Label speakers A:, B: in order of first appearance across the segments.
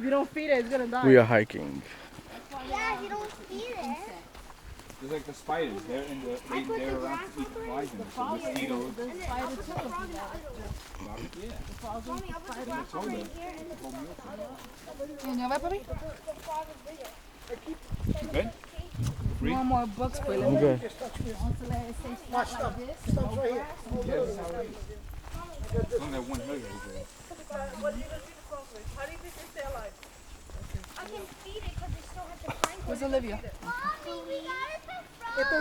A: you don't feed it, it's gonna die.
B: We are hiking.
C: Yeah, you don't feed it.
D: It's like the spiders. They're in the they're around to eat flies and the mosquitoes.
A: The spider too.
D: Yeah.
C: Mommy, I put the grasshopper in here and the
A: You know what, baby?
D: You good? Free?
A: One more book spoiler.
B: Okay.
A: Watch stuff.
C: stuff's right here.
D: Yeah, this is how it is. It's only that one hug.
E: What are you gonna do the frog with? How do you think they stay alive?
C: I can feed it because they still have the pine.
A: Where's Olivia?
C: Mommy, we gotta put
A: So
C: frogs.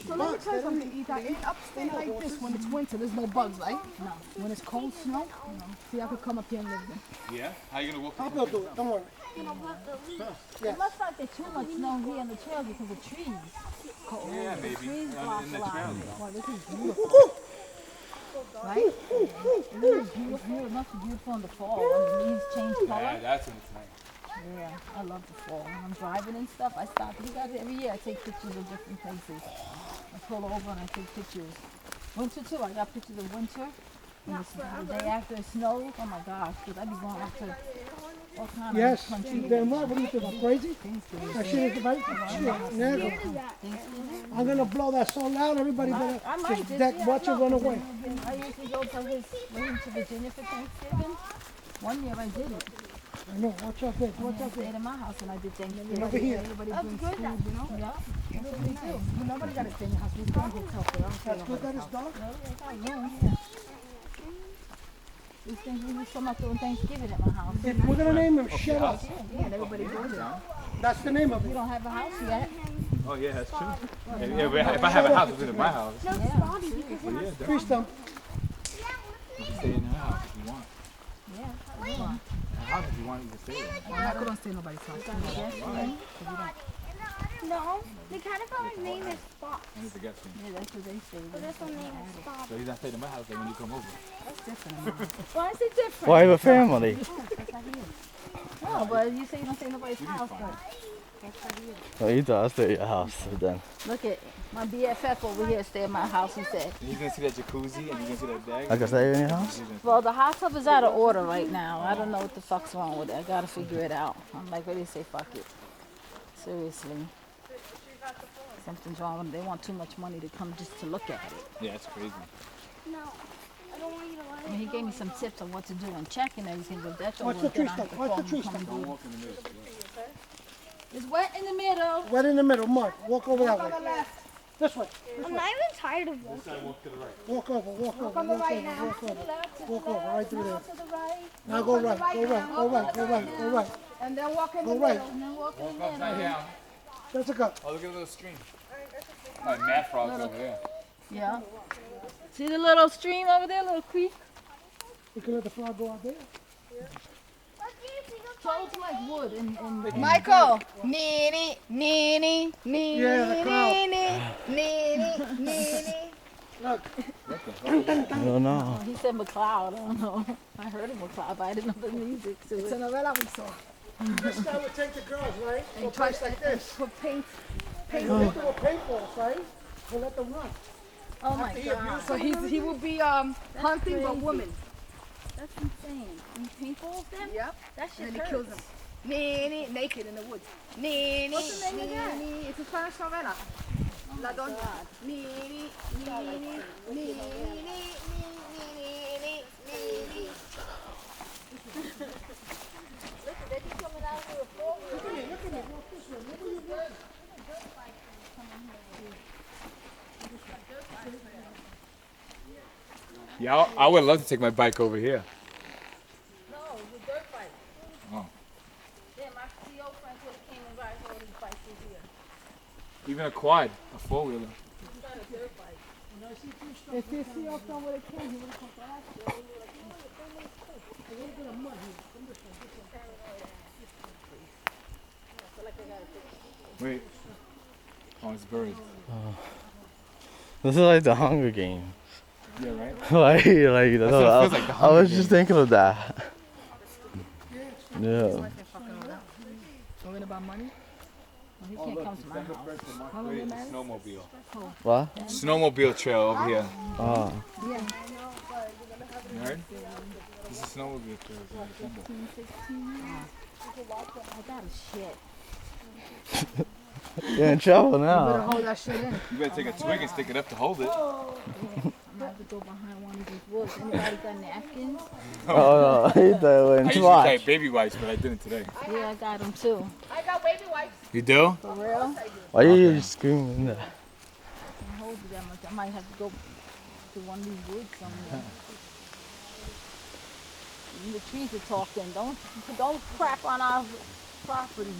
A: let me tell you something, Ethan. In upstate like this, when it's winter, there's no bugs, right? No. When it's cold snow, see, I could come up here and live there.
D: Yeah? How you gonna walk?
E: I'll do it. Don't worry.
F: It looks like there's too much snow here in the trails because of trees.
D: Yeah, maybe.
F: Trees
D: In
F: block
D: the
F: a lot.
D: trail.
F: Wow, this is beautiful. Right? It is beautiful. It must be beautiful in the fall when the leaves change color.
D: Yeah, that's when it's nice.
F: Yeah, I love the fall. When I'm driving and stuff, I stop. You guys, every year I take pictures of different places. I pull over and I take pictures. Winter too. I got pictures of winter. And the day after it snows. Oh my gosh, because I be going up to all kinds
E: Yes,
F: of country.
E: damn right. What do you think? I'm crazy? That shit is right. Shit, never. I'm gonna blow that so loud, everybody better
F: I might
E: just
F: just
E: deck, watch it run away.
F: I usually go to Virginia for Thanksgiving. One year I did it.
E: I know, watch out there, watch
F: I
E: out there.
F: stayed in my house and I did Thanksgiving.
E: Over here.
F: Everybody brings food, you know? Yeah. That's what we do.
A: Nobody got a thing in the house. We stay in hotel for them.
E: That's good that it's dark.
F: These things we used to come up doing Thanksgiving at my house.
E: If we're gonna name him, shut up.
F: Yeah, and everybody goes there.
E: That's the name of
F: You
E: it.
F: don't have a house yet?
D: Oh yeah, that's true. If I have a house, it's in my house.
F: Yeah.
E: Tree stump.
D: You can stay in your house if you want.
F: Yeah.
D: A house if you want, you can stay there.
A: I'm not gonna stay in nobody's house.
C: No, they kind of our name is Spot.
D: He's a guest room.
F: Yeah, that's what they say.
C: But this one name is Spot.
D: So he's not staying in my house like when you come over.
F: Why is it different?
B: Well, I have a family.
F: No, but you say you don't stay in nobody's house, but
B: Well, you thought I stay at your house then.
F: look at my BFF over here stay at my house, he said.
D: And you're gonna see that jacuzzi and you're gonna see that bag.
B: I can stay in your house?
F: Well, the hot tub is out of order right now. I don't know what the fuck's wrong with it. I gotta figure it out. I'm like, ready to say fuck it. Seriously. Something's wrong with it. They want too much money to come just to look at it.
D: Yeah, it's crazy.
C: No, I don't want you to let
F: I mean, he gave me some tips on what to do and check and everything, but that's all
E: Watch the tree
F: I have
E: stump,
F: to
E: watch
F: call
E: the
F: him
E: tree
F: to come and
E: stump.
F: do.
D: Walk in the middle.
F: It's wet in the middle.
E: Wet in the middle, Mark. Walk over that way. This way.
C: I'm not even tired of walking.
D: Walk to the right.
E: Walk over, walk over, walk over, walk over. Walk over, right through there.
F: To the right.
E: Now go right, go right, go right, go right, go right.
A: And then walk in the
E: Go right.
A: middle.
F: And then walk in the
D: Walk
F: middle.
D: upside down.
E: That's a go.
D: Oh, look at the little stream. Oh, mad frogs over there.
F: Yeah. See the little stream over there, little creek?
E: You can let the frog go out there.
F: Toads like wood and
A: Michael! Needy, needy, needy,
E: Yeah, the crowd.
A: needy, needy.
E: Look,
B: I don't know.
F: he said McLeod. I don't know. I heard him McLeod, but I didn't know the music to
A: It's a
F: it.
A: novella we saw.
E: this guy would take the girls, right? To a
A: And
E: place like this.
A: Put paint.
E: Paint them into a paintball, right? We'll let them run.
F: Oh my God.
A: So he will be hunting but women.
F: That's insane. And paintballs them?
A: Yep.
F: That shit
A: And then he
F: hurts.
A: kills them. Nene, naked in the woods. Nene,
F: What's the name of that?
A: Nene. It's a Spanish novela. La Donna. Nene, Nene, Nene, Nene, Nene, Nene.
D: Yeah, I would love to take my bike over here.
F: No, the dirt bike.
D: Oh.
F: Yeah, my CO friends would have came and ride all these bikes over here.
D: Even a quad, a four-wheeler.
F: He's got a dirt bike.
A: If you see up on where it came, he would have come back.
D: Wait. Oh, it's birds.
B: This is like the Hunger Games.
D: Yeah, right?
B: like,
D: what it feels like, the
B: I
D: Hunger
B: was just thinking of that. Yeah.
A: Worrying about money?
F: He can't come to my house.
D: Snowmobile.
B: What?
D: Snowmobile trail over here.
B: Oh.
D: You heard? This is snowmobile trails.
F: 15, 16. I got a shit.
B: You're in trouble
A: Better
B: now.
A: hold that shit in.
D: You better take a twig and stick it up to hold it.
F: I'm gonna have to go behind one of these woods. Anybody got napkins?
B: Oh no, he thought it
D: I
B: went
D: usually
B: twice.
D: carry baby wipes, but I didn't today.
F: Yeah, I got them too.
A: I got baby wipes.
D: You do?
F: For real?
B: Why are you screaming that?
F: I can't hold you that much. I might have to go to one of these woods somewhere. Even the trees are talking. Don't crap on our property.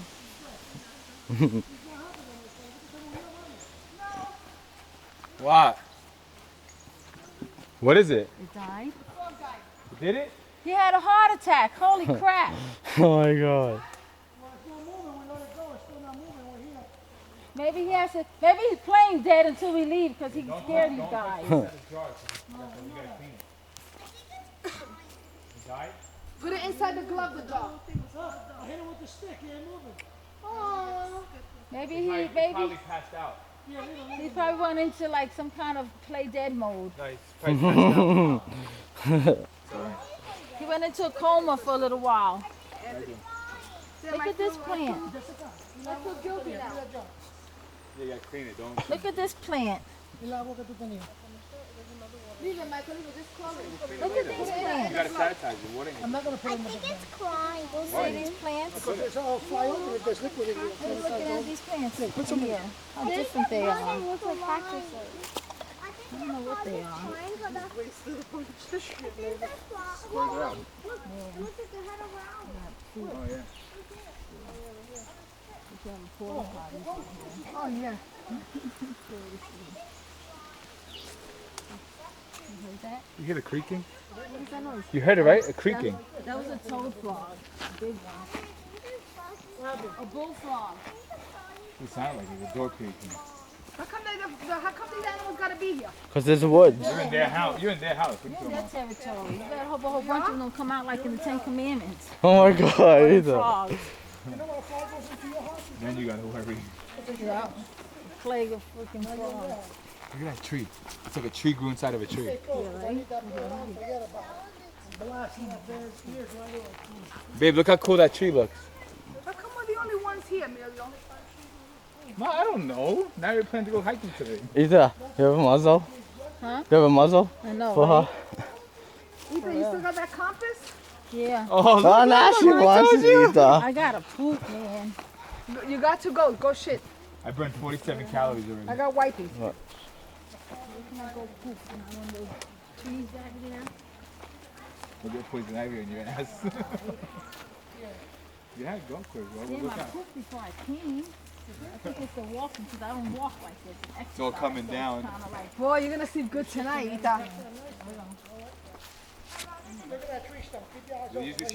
D: What? What is it?
F: It died.
D: You did it?
F: He had a heart attack. Holy crap.
B: Oh my god.
F: Maybe he has to. Maybe he's playing dead until we leave because he's scared he dies.
A: Put it inside the glove, the dog.
E: I hit him with the stick, he ain't moving.
A: Oh.
F: Maybe
D: Probably passed out.
F: he probably went into like some kind of play dead mode.
D: Nice. Probably passed out.
F: He went into a coma for a little while. Look at this plant.
A: I feel guilty now.
D: You gotta clean it, don't.
F: Look at this plant.
E: El agua que tú tenías.
A: Leave it, Michael. Leave it. Just close it.
F: Look at these
D: You
F: plants.
D: gotta sanitize it. What
E: I'm not gonna put him in
C: think it's crying. Go
F: See these plants?
E: because it's all fly over if there's liquid in
F: Look
E: here.
F: at these plants in here. How different they are.
C: It looks like cactuses.
F: I don't know what they are.
D: Square it out.
C: Look at the head around.
D: Oh yeah.
A: Oh, yeah.
F: You heard that?
D: You hear the creaking?
F: What is that noise?
D: You heard it, right? A creaking.
F: That was a toad frog. A big one. A bullfrog.
D: It sounded like it was a door creaking.
A: How come these animals gotta be here?
B: Cause there's woods.
D: You're in their house. You're in their house. What you
F: It's
D: talking
F: their
D: about?
F: territory. You better hope a whole bunch of them don't come out like in the Ten Commandments.
B: Oh my god, either.
F: Frogs.
D: Then you gotta worry.
F: Yeah. Plague of freaking frogs.
D: Look at that tree. It's like a tree grew inside of a tree. Babe, look how cool that tree looks.
A: How come we're the only ones here, Emilio?
D: No, I don't know. Now you're planning to go hiking today.
B: Either. You have a muzzle?
F: Huh?
B: You have a muzzle
F: I know,
B: for
F: right?
B: her?
A: Ethan, you still got that compass?
F: Yeah.
D: Oh,
B: Oh, now she wants it, Ether.
F: I gotta poop, man.
A: You got to go. Go shit.
D: I burned 47 calories
A: I
D: already.
A: got wipey.
F: Where can I go poop? Am I one of those trees back there?
D: We'll get poison ivy in your ass. Yeah, go quick. Well,
F: Damn,
D: look
F: I
D: out.
F: pooped before I came. I think it's the walking because I don't walk like this.
D: It's all coming down.
F: Kind of like,
A: Boy, you're gonna sleep good tonight, Ethan.
E: Look at that tree stump. Keep your eyes
D: Usually she's